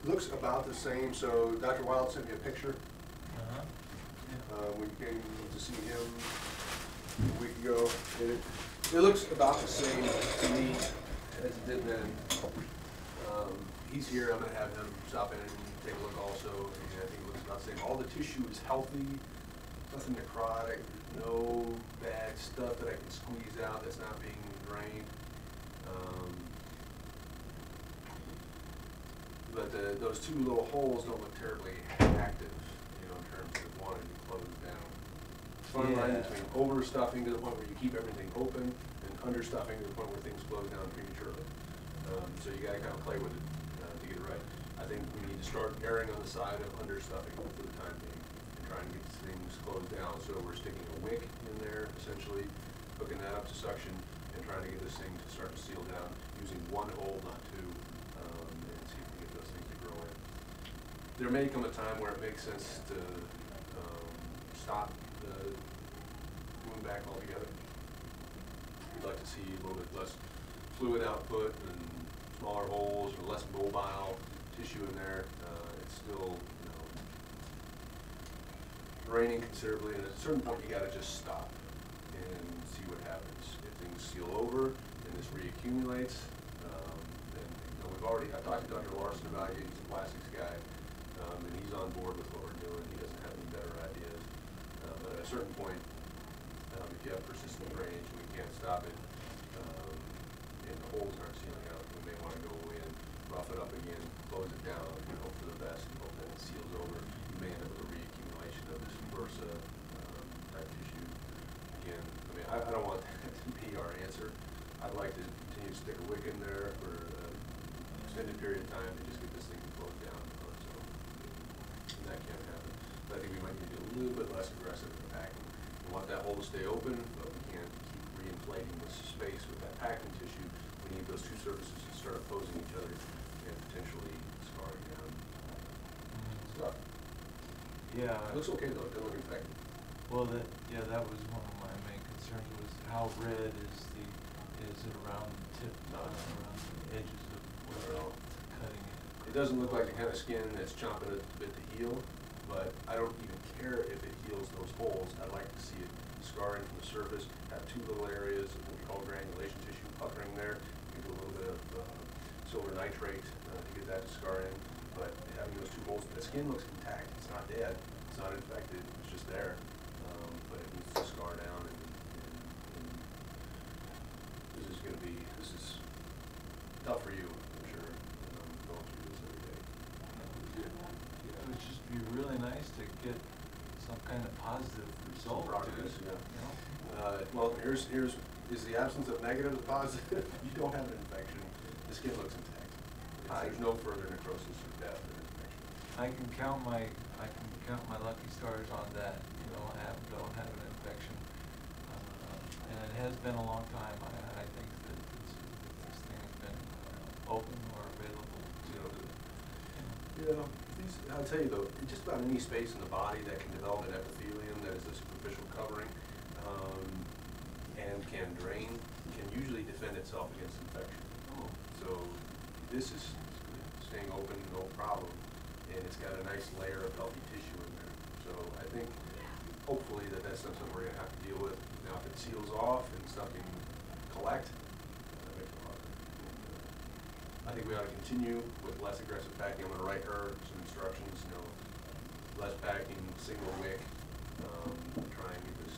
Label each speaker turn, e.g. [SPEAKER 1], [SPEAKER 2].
[SPEAKER 1] Looks about the same, so Dr. Wild sent me a picture. We came to see him a week ago, and it looks about the same to me as it did then. He's here, I'm gonna have him stop in and take a look also, and I think it looks about the same. All the tissue is healthy, nothing necrotic, no bad stuff that I can squeeze out that's not being drained. But those two little holes don't look terribly active, you know, in terms of wanting to close down. Fine line between overstuffing to the point where you keep everything open and understuffing to the point where things close down prematurely. So you gotta kind of play with it to get it right. I think we need to start erring on the side of understuffing for the time being and trying to get things closed down. So we're sticking a wick in there, essentially, hooking that up to suction and trying to get this thing to start to seal down using one hole, not two, and see if we get those things to grow in. There may come a time where it makes sense to stop the wound back altogether. We'd like to see a little bit less fluid output and smaller holes or less mobile tissue in there. It's still, you know, draining considerably, and at a certain point you gotta just stop and see what happens. If things seal over and this reaccumulates, then, you know, I've talked to Dr. Larson about it. He's a plastics guy, and he's on board with what we're doing. He doesn't have any better ideas. But at a certain point, if you have persistent drainage and we can't stop it, and the holes aren't sealing out, we may want to go in, rough it up again, close it down, and hope for the best, and hope that it seals over. You may end up with a reaccumulation of this MRSA type tissue. Again, I mean, I don't want that to be our answer. I'd like to continue to stick a wick in there for an extended period of time and just get this thing to close down. And that can't happen. But I think we might need to be a little bit less aggressive in the packing. We want that hole to stay open, but we can't keep re-inflating this space with that packing tissue. We need those two surfaces to start opposing each other and potentially scarring down stuff.
[SPEAKER 2] Yeah.
[SPEAKER 1] It looks okay though, it doesn't look infected.
[SPEAKER 2] Well, that was one of my main concerns, was how red is it around the tip, around the edges of where it's cutting it.
[SPEAKER 1] It doesn't look like the kind of skin that's chomping at the bit to heal, but I don't even care if it heals those holes. I'd like to see it scarring from the surface, have two little areas of what we call granulation tissue puckering there. We do a little bit of silver nitrate to get that to scar in, but having those two holes, the skin looks intact. It's not dead, it's not infected, it's just there. But it needs to scar down, and this is tough for you, I'm sure, going through this every day.
[SPEAKER 2] It would just be really nice to get some kind of positive result.
[SPEAKER 1] Progress, yeah.
[SPEAKER 2] You know?
[SPEAKER 1] Well, is the absence of negative a positive? You don't have an infection. The skin looks intact. There's no further necrosis or death or infection.
[SPEAKER 2] I can count my lucky stars on that. You know, don't have an infection, and it has been a long time. I think that this thing has been open or available to.
[SPEAKER 1] Yeah, I'll tell you though, just about any space in the body that can develop an epithelium that is a superficial covering and can drain, can usually defend itself against infection. So this is staying open, no problem, and it's got a nice layer of healthy tissue in there. So I think hopefully that's not something we're going to have to deal with. Now if it seals off and stuff can collect, that makes it harder. I think we ought to continue with less aggressive packing. I'm going to write her some instructions, you know, less packing, single wick, try and get this